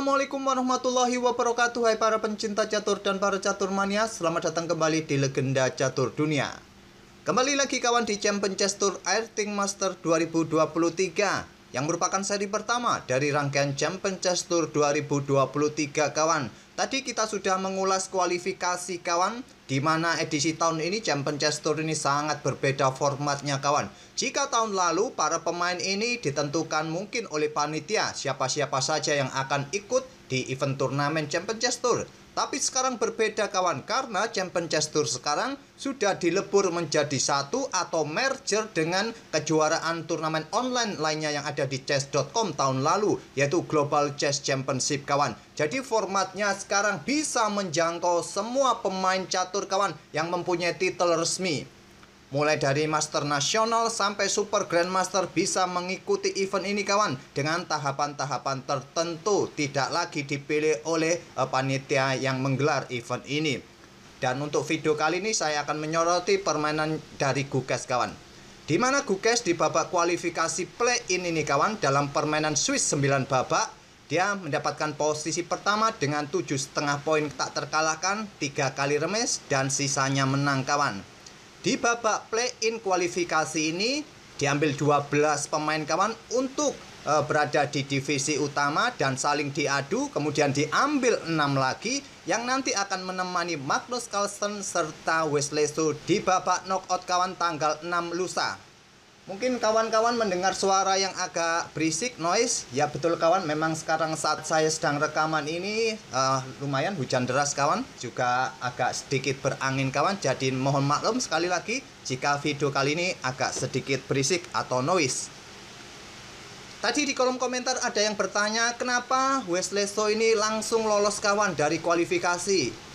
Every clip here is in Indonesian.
Assalamualaikum warahmatullahi wabarakatuh. Hai para pencinta catur dan para catur mania, selamat datang kembali di Legenda Catur Dunia. Kembali lagi kawan di Champion Chess Tour Airthing Master 2023 yang merupakan seri pertama dari rangkaian Champion Chess Tour 2023 kawan. Tadi kita sudah mengulas kualifikasi kawan, di mana edisi tahun ini Champion Chess Tour ini sangat berbeda formatnya kawan. Jika tahun lalu para pemain ini ditentukan mungkin oleh panitia siapa-siapa saja yang akan ikut di event turnamen Champion Chess Tour. Tapi sekarang berbeda kawan, karena Champion Chess Tour sekarang sudah dilebur menjadi satu atau merger dengan kejuaraan turnamen online lainnya yang ada di chess.com tahun lalu, yaitu Global Chess Championship kawan. Jadi formatnya sekarang bisa menjangkau semua pemain catur kawan yang mempunyai titel resmi. Mulai dari Master Nasional sampai Super Grandmaster bisa mengikuti event ini kawan, dengan tahapan-tahapan tertentu, tidak lagi dipilih oleh panitia yang menggelar event ini. Dan untuk video kali ini saya akan menyoroti permainan dari Gukes kawan, di mana Gukes di babak kualifikasi play-in ini kawan, dalam permainan Swiss 9 babak, dia mendapatkan posisi pertama dengan 7,5 poin tak terkalahkan, 3 kali remis dan sisanya menang kawan. Di babak play-in kualifikasi ini diambil 12 pemain kawan untuk berada di divisi utama dan saling diadu. Kemudian diambil 6 lagi yang nanti akan menemani Magnus Carlsen serta Wesley So di babak knockout kawan tanggal 6 lusa. Mungkin kawan-kawan mendengar suara yang agak berisik, noise. Ya betul kawan, memang sekarang saat saya sedang rekaman ini lumayan hujan deras kawan, juga agak sedikit berangin kawan. Jadi mohon maklum sekali lagi jika video kali ini agak sedikit berisik atau noise. Tadi di kolom komentar ada yang bertanya, kenapa Wesley So ini langsung lolos kawan dari kualifikasi.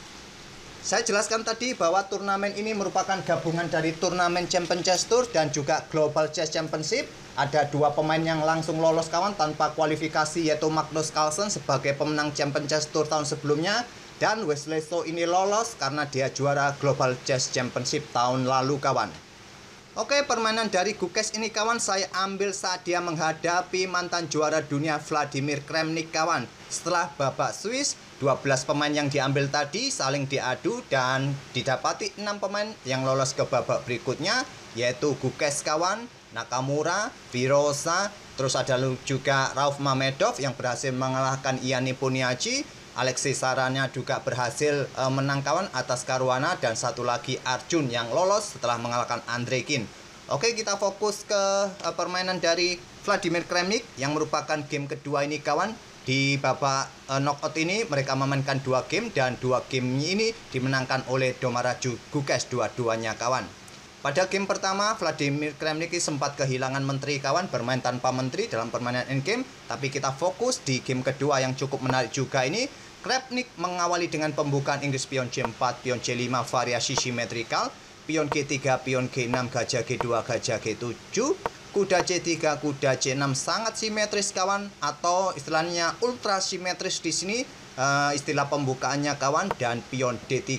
Saya jelaskan tadi bahwa turnamen ini merupakan gabungan dari turnamen Champion Chess Tour dan juga Global Chess Championship. Ada 2 pemain yang langsung lolos kawan tanpa kualifikasi, yaitu Magnus Carlsen sebagai pemenang Champion Chess Tour tahun sebelumnya, dan Wesley So ini lolos karena dia juara Global Chess Championship tahun lalu kawan. Oke, permainan dari Gukes ini kawan saya ambil saat dia menghadapi mantan juara dunia Vladimir Kramnik kawan. Setelah babak Swiss, 12 pemain yang diambil tadi saling diadu dan didapati 6 pemain yang lolos ke babak berikutnya, yaitu Gukes kawan, Nakamura, Virosa, terus ada juga Rauf Mamedov yang berhasil mengalahkan Iani Puniachi, Alexei Saranya juga berhasil menang kawan atas Caruana, dan satu lagi Arjun yang lolos setelah mengalahkan Andreikin. Oke, kita fokus ke permainan dari Vladimir Kramnik yang merupakan game kedua ini kawan. Di babak knockout ini mereka memainkan 2 game dan 2 game ini dimenangkan oleh Domaraju Gukes dua-duanya kawan. Pada game pertama Vladimir Kramnik sempat kehilangan menteri kawan, bermain tanpa menteri dalam permainan endgame. Tapi kita fokus di game kedua yang cukup menarik juga ini. Kramnik mengawali dengan pembukaan Inggris pion C4, pion C5 variasi simetrikal, pion G3, pion G6, gajah G2, gajah G7, kuda C3, kuda C6 sangat simetris kawan, atau istilahnya ultra simetris di sini istilah pembukaannya kawan, dan pion D3.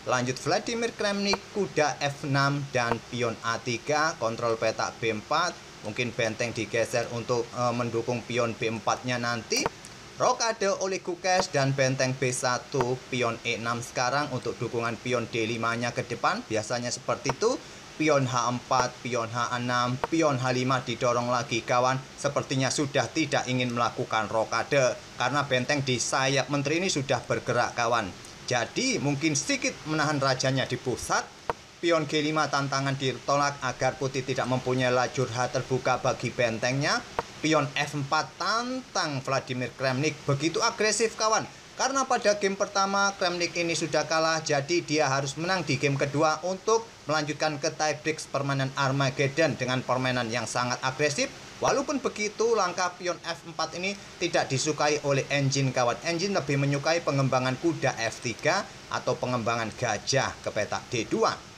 Lanjut Vladimir Kramnik kuda F6 dan pion A3, kontrol petak B4, mungkin benteng digeser untuk mendukung pion B4-nya nanti. Rokade oleh Gukes dan benteng B1, pion E6 sekarang untuk dukungan pion D5-nya ke depan. Biasanya seperti itu. Pion H4, pion H6, pion H5 didorong lagi kawan. Sepertinya sudah tidak ingin melakukan rokade karena benteng di sayap menteri ini sudah bergerak kawan. Jadi mungkin sedikit menahan rajanya di pusat. Pion G5 tantangan ditolak agar putih tidak mempunyai lajur H terbuka bagi bentengnya. Pion F4 tantang Vladimir Kramnik, begitu agresif kawan. Karena pada game pertama Kramnik ini sudah kalah, jadi dia harus menang di game kedua untuk melanjutkan ke tiebreak permainan Armageddon dengan permainan yang sangat agresif. Walaupun begitu, langkah pion F4 ini tidak disukai oleh engine kawan. Engine lebih menyukai pengembangan kuda F3 atau pengembangan gajah ke petak D2.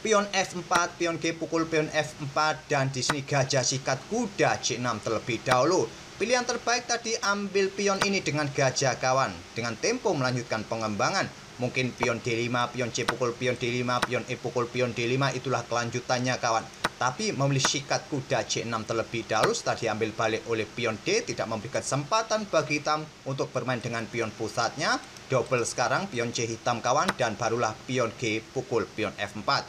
Pion F4, pion G pukul pion F4, dan di sini gajah sikat kuda C6 terlebih dahulu. Pilihan terbaik tadi ambil pion ini dengan gajah kawan, dengan tempo melanjutkan pengembangan. Mungkin pion D5, pion C pukul pion D5, pion E pukul pion D5, itulah kelanjutannya kawan. tapi memilih sikat kuda C6 terlebih dahulu. Setelah diambil balik oleh pion D, tidak memberi kesempatan bagi hitam untuk bermain dengan pion pusatnya. Double sekarang pion C hitam kawan, dan barulah pion G pukul pion F4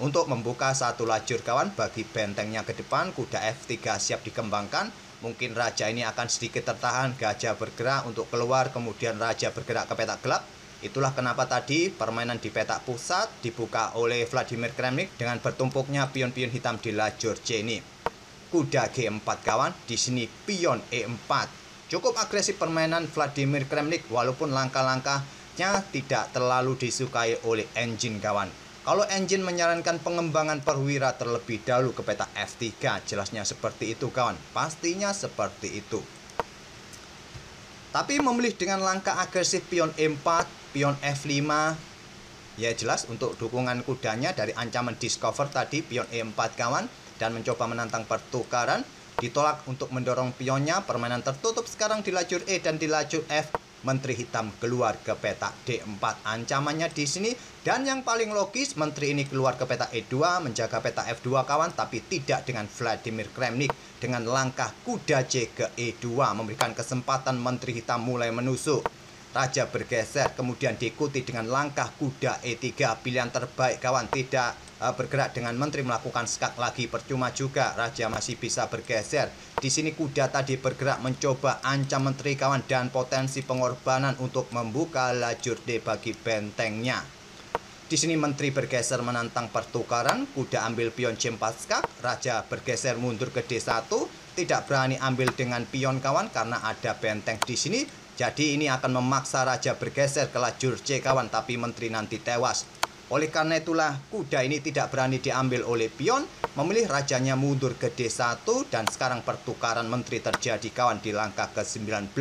untuk membuka satu lajur kawan bagi bentengnya ke depan. Kuda F3 siap dikembangkan. Mungkin raja ini akan sedikit tertahan, gajah bergerak untuk keluar, kemudian raja bergerak ke petak gelap. Itulah kenapa tadi permainan di petak pusat dibuka oleh Vladimir Kremnik dengan bertumpuknya pion-pion hitam di lajur C ini. Kuda G4 kawan, di sini pion E4. Cukup agresif permainan Vladimir Kremnik walaupun langkah-langkahnya tidak terlalu disukai oleh engine kawan. Kalau engine menyarankan pengembangan perwira terlebih dahulu ke petak F3, jelasnya seperti itu kawan, pastinya seperti itu. Tapi memilih dengan langkah agresif pion E4, pion F5, ya jelas untuk dukungan kudanya dari ancaman discover tadi pion E4 kawan, dan mencoba menantang pertukaran. Ditolak untuk mendorong pionnya. Permainan tertutup sekarang di lajur E dan di lajur F. Menteri hitam keluar ke petak D4. Ancamannya di sini, dan yang paling logis menteri ini keluar ke petak E2 menjaga petak F2 kawan, tapi tidak dengan Vladimir Kremnik. Dengan langkah kuda C ke E2 memberikan kesempatan menteri hitam mulai menusuk. Raja bergeser, kemudian diikuti dengan langkah kuda E3. Pilihan terbaik kawan, tidak bergerak dengan menteri melakukan skak lagi, percuma juga, raja masih bisa bergeser. Di sini kuda tadi bergerak mencoba ancam menteri kawan, dan potensi pengorbanan untuk membuka lajur D bagi bentengnya. Di sini menteri bergeser menantang pertukaran, kuda ambil pion C4 skak, raja bergeser mundur ke D1, tidak berani ambil dengan pion kawan karena ada benteng di sini. Jadi ini akan memaksa raja bergeser ke lajur C kawan, tapi menteri nanti tewas. Oleh karena itulah kuda ini tidak berani diambil oleh pion, memilih rajanya mundur ke D1, dan sekarang pertukaran menteri terjadi kawan di langkah ke-19.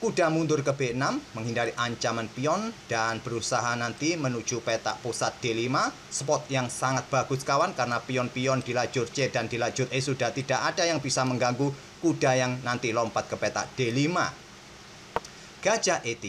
Kuda mundur ke B6 menghindari ancaman pion dan berusaha nanti menuju petak pusat D5. Spot yang sangat bagus kawan, karena pion-pion di lajur C dan di lajur E sudah tidak ada yang bisa mengganggu kuda yang nanti lompat ke petak D5. Gajah E3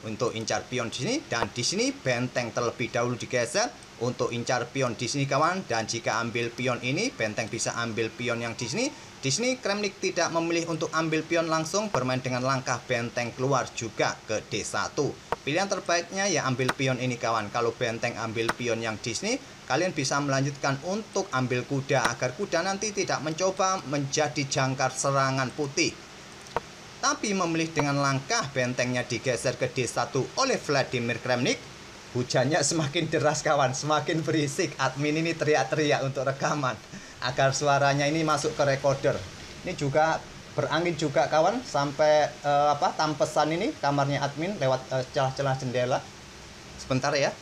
untuk incar pion di sini, dan di sini benteng terlebih dahulu digeser untuk incar pion di sini kawan, dan jika ambil pion ini benteng bisa ambil pion yang di sini. Di sini Kremnik tidak memilih untuk ambil pion langsung, bermain dengan langkah benteng keluar juga ke D1. Pilihan terbaiknya ya ambil pion ini kawan. Kalau benteng ambil pion yang di sini, kalian bisa melanjutkan untuk ambil kuda agar kuda nanti tidak mencoba menjadi jangkar serangan putih. Tapi memilih dengan langkah bentengnya digeser ke D1 oleh Vladimir Kremnik. Hujannya semakin deras kawan, semakin berisik. Admin ini teriak-teriak untuk rekaman agar suaranya ini masuk ke recorder. Ini juga berangin juga kawan, sampai tampesan ini kamarnya admin lewat celah-celah jendela. Sebentar ya.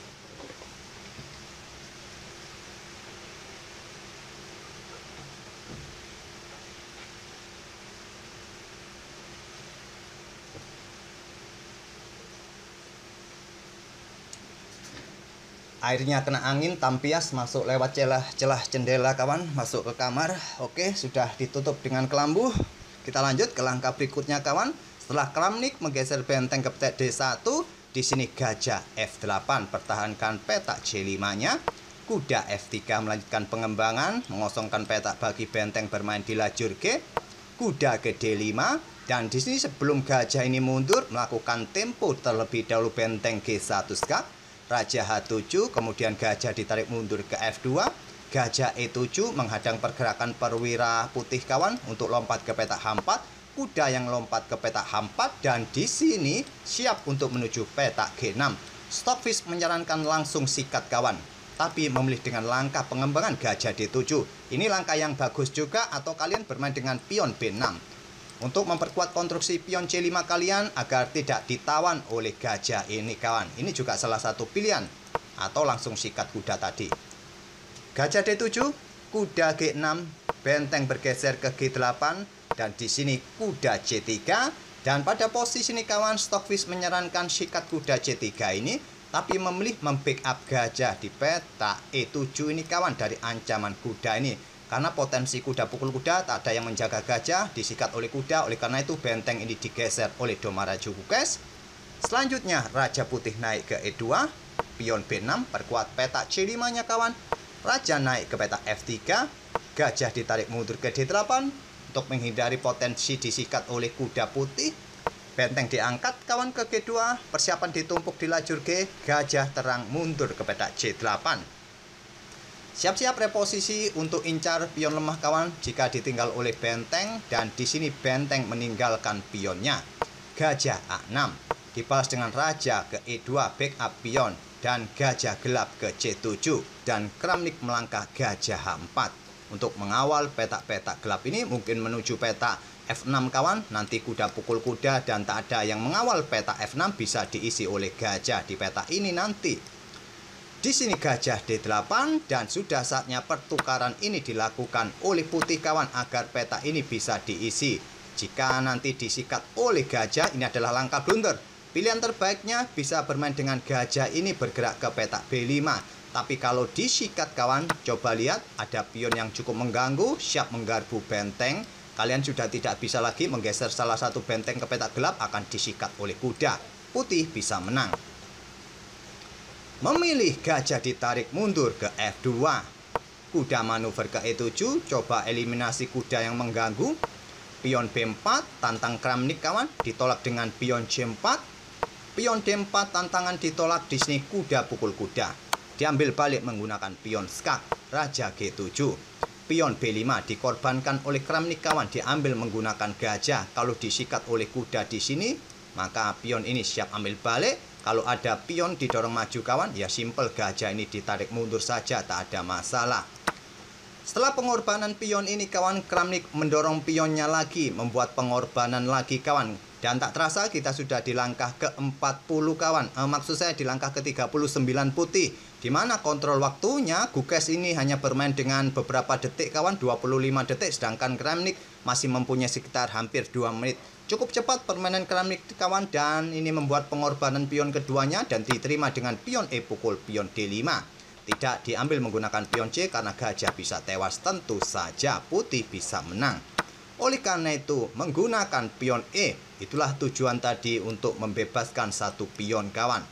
Airnya kena angin, tampias masuk lewat celah jendela kawan, masuk ke kamar. Oke, sudah ditutup dengan kelambu. Kita lanjut ke langkah berikutnya kawan. Setelah Kremnik menggeser benteng ke petak D1, di sini gajah F8 pertahankan petak C5-nya. Kuda F3 melanjutkan pengembangan, mengosongkan petak bagi benteng bermain di lajur G. Kuda ke D5, dan di sini sebelum gajah ini mundur melakukan tempo terlebih dahulu benteng G1 skak. Raja H7, kemudian gajah ditarik mundur ke F2. Gajah E7 menghadang pergerakan perwira putih kawan untuk lompat ke petak H4. Kuda yang lompat ke petak H4, dan di sini siap untuk menuju petak G6. Stockfish menyarankan langsung sikat kawan, tapi memilih dengan langkah pengembangan gajah D7. Ini langkah yang bagus juga, atau kalian bermain dengan pion B6. Untuk memperkuat konstruksi pion C5 kalian agar tidak ditawan oleh gajah ini kawan. Ini juga salah satu pilihan, atau langsung sikat kuda tadi. Gajah D7, kuda G6, benteng bergeser ke G8, dan di sini kuda C3. Dan pada posisi ini kawan, Stockfish menyarankan sikat kuda C3 ini, tapi memilih membackup gajah di petak E7 ini kawan dari ancaman kuda ini. Karena potensi kuda pukul kuda, tak ada yang menjaga gajah, disikat oleh kuda. Oleh karena itu benteng ini digeser oleh Domaraju Kukes. Selanjutnya Raja Putih naik ke E2, pion B6 perkuat petak C5 nya kawan. Raja naik ke petak F3, gajah ditarik mundur ke D8 untuk menghindari potensi disikat oleh kuda putih. Benteng diangkat kawan ke G2, persiapan ditumpuk di lajur G, gajah terang mundur ke petak C8. Siap-siap reposisi untuk incar pion lemah kawan jika ditinggal oleh benteng, dan di sini benteng meninggalkan pionnya. Gajah A6 dibalas dengan raja ke E2 backup pion, dan gajah gelap ke C7, dan Kramnik melangkah gajah H4 untuk mengawal petak-petak gelap ini mungkin menuju petak F6 kawan. Nanti kuda pukul kuda dan tak ada yang mengawal petak F6 bisa diisi oleh gajah di petak ini nanti. Di sini gajah D8 dan sudah saatnya pertukaran ini dilakukan oleh putih kawan agar petak ini bisa diisi. Jika nanti disikat oleh gajah, ini adalah langkah blunder. Pilihan terbaiknya bisa bermain dengan gajah ini bergerak ke petak B5. Tapi kalau disikat kawan, coba lihat ada pion yang cukup mengganggu, siap menggarpu benteng. Kalian sudah tidak bisa lagi menggeser salah satu benteng ke petak gelap, akan disikat oleh kuda. Putih bisa menang. Memilih gajah ditarik mundur ke F2. Kuda manuver ke E7, coba eliminasi kuda yang mengganggu. Pion B4, tantang Kramnik kawan, ditolak dengan pion C4. Pion D4 tantangan ditolak, di sini kuda pukul kuda. Diambil balik menggunakan pion skak, raja G7. Pion B5 dikorbankan oleh Kramnik kawan, diambil menggunakan gajah. Kalau disikat oleh kuda di sini, maka pion ini siap ambil balik. Kalau ada pion didorong maju kawan, ya simple, gajah ini ditarik mundur saja, tak ada masalah. Setelah pengorbanan pion ini kawan, Kramnik mendorong pionnya lagi, membuat pengorbanan lagi kawan. Dan tak terasa kita sudah di langkah ke-40 kawan. Maksud saya di langkah ke-39 putih. Dimana kontrol waktunya, Gukes ini hanya bermain dengan beberapa detik kawan, 25 detik. Sedangkan Kramnik masih mempunyai sekitar hampir 2 menit. Cukup cepat permainan Kramnik kawan, dan ini membuat pengorbanan pion keduanya dan diterima dengan pion E pukul pion D5. Tidak diambil menggunakan pion C karena gajah bisa tewas, tentu saja putih bisa menang. Oleh karena itu, menggunakan pion E, itulah tujuan tadi untuk membebaskan satu pion kawan.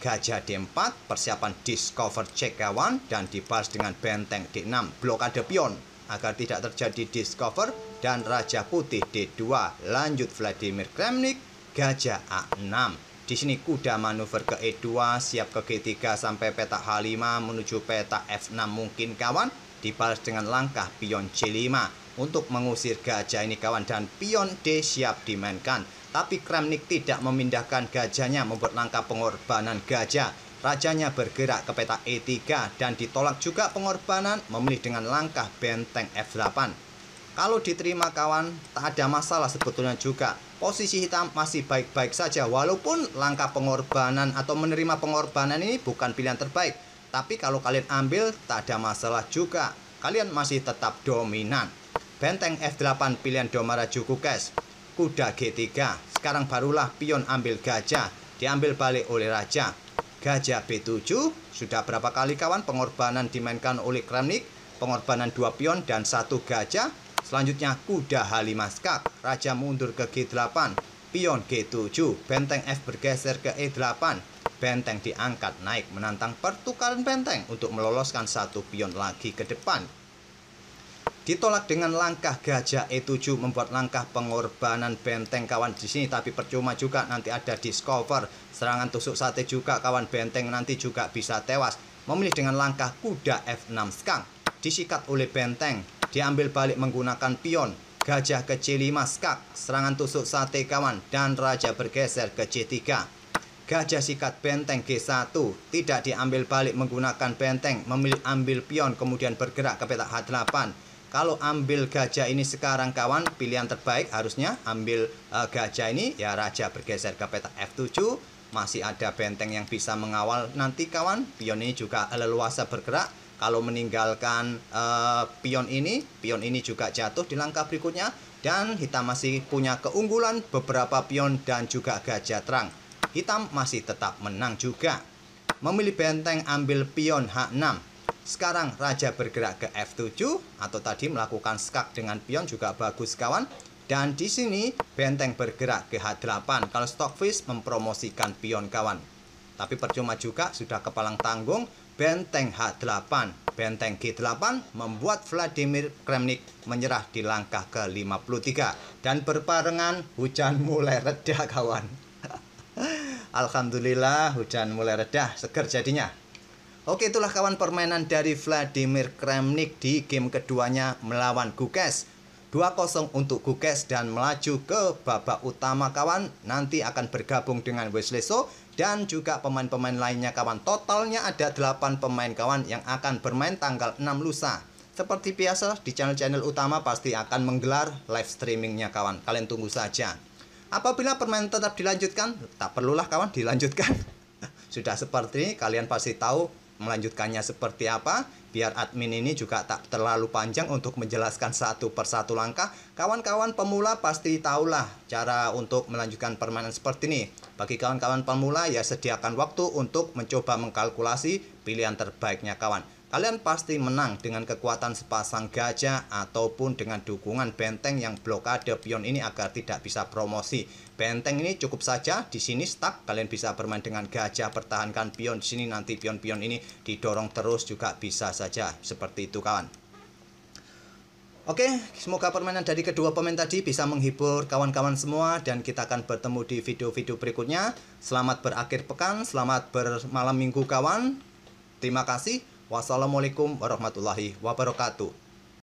Gajah D4, persiapan discover check kawan, dan dibalas dengan benteng D6, blokade pion agar tidak terjadi discover, dan raja putih D2. Lanjut Vladimir Kramnik, gajah A6. Di sini kuda manuver ke E2, siap ke G3 sampai petak H5 menuju petak F6 mungkin kawan, dibalas dengan langkah pion C5 untuk mengusir gajah ini kawan, dan pion D siap dimainkan. Tapi Kramnik tidak memindahkan gajahnya, membuat langkah pengorbanan gajah. Rajanya bergerak ke petak E3 dan ditolak juga pengorbanan, memilih dengan langkah benteng F8. Kalau diterima kawan, tak ada masalah sebetulnya juga. Posisi hitam masih baik-baik saja, walaupun langkah pengorbanan atau menerima pengorbanan ini bukan pilihan terbaik. Tapi kalau kalian ambil, tak ada masalah juga. Kalian masih tetap dominan. Benteng F8 pilihan Domaraju Gukes. Kuda G3. Sekarang barulah pion ambil gajah, diambil balik oleh raja. Gajah B7. Sudah berapa kali kawan pengorbanan dimainkan oleh Kramnik? Pengorbanan 2 pion dan 1 gajah. Selanjutnya kuda H5 skak, raja mundur ke G8. Pion G7, benteng F bergeser ke E8. Benteng diangkat naik menantang pertukaran benteng untuk meloloskan satu pion lagi ke depan. Ditolak dengan langkah gajah E7, membuat langkah pengorbanan benteng kawan di sini, tapi percuma juga, nanti ada discover, serangan tusuk sate juga kawan, benteng nanti juga bisa tewas. Memilih dengan langkah kuda F6 skak, disikat oleh benteng, diambil balik menggunakan pion. Gajah ke C5 skak, serangan tusuk sate kawan, dan raja bergeser ke C3. Gajah sikat benteng G1, tidak diambil balik menggunakan benteng, memilih ambil pion kemudian bergerak ke petak H8. Kalau ambil gajah ini sekarang kawan, pilihan terbaik harusnya ambil gajah ini, ya raja bergeser ke petak F7. Masih ada benteng yang bisa mengawal nanti kawan. Pion ini juga leluasa bergerak. Kalau meninggalkan pion ini juga jatuh di langkah berikutnya. Dan hitam masih punya keunggulan beberapa pion dan juga gajah terang. Hitam masih tetap menang juga. Memilih benteng ambil pion H6. Sekarang raja bergerak ke F7 atau tadi melakukan skak dengan pion juga bagus kawan. Dan di sini benteng bergerak ke H8. Kalau Stockfish mempromosikan pion kawan. Tapi percuma juga, sudah kepalang tanggung. Benteng H8, benteng G8 membuat Vladimir Kramnik menyerah di langkah ke-53. Dan berbarengan hujan mulai reda kawan. Alhamdulillah hujan mulai reda, seger jadinya. Oke, itulah kawan permainan dari Vladimir Kramnik di game keduanya melawan Gukes. 2-0 untuk Gukes dan melaju ke babak utama kawan. Nanti akan bergabung dengan Wesleso dan juga pemain-pemain lainnya kawan. Totalnya ada 8 pemain kawan yang akan bermain tanggal 6 lusa. Seperti biasa di channel-channel utama pasti akan menggelar live streamingnya kawan. Kalian tunggu saja. Apabila permainan tetap dilanjutkan, tak perlulah kawan dilanjutkan. Sudah seperti ini, kalian pasti tahu melanjutkannya seperti apa. Biar admin ini juga tak terlalu panjang untuk menjelaskan satu persatu langkah. Kawan-kawan pemula pasti tahulah cara untuk melanjutkan permainan seperti ini. Bagi kawan-kawan pemula ya sediakan waktu untuk mencoba mengkalkulasi pilihan terbaiknya kawan. Kalian pasti menang dengan kekuatan sepasang gajah ataupun dengan dukungan benteng yang blokade pion ini agar tidak bisa promosi. Benteng ini cukup saja di sini stuck, kalian bisa bermain dengan gajah, pertahankan pion di sini, nanti pion-pion ini didorong terus juga bisa saja. Seperti itu kawan. Oke, semoga permainan dari kedua pemain tadi bisa menghibur kawan-kawan semua dan kita akan bertemu di video-video berikutnya. Selamat berakhir pekan, selamat bermalam minggu kawan. Terima kasih. Wassalamualaikum warahmatullahi wabarakatuh.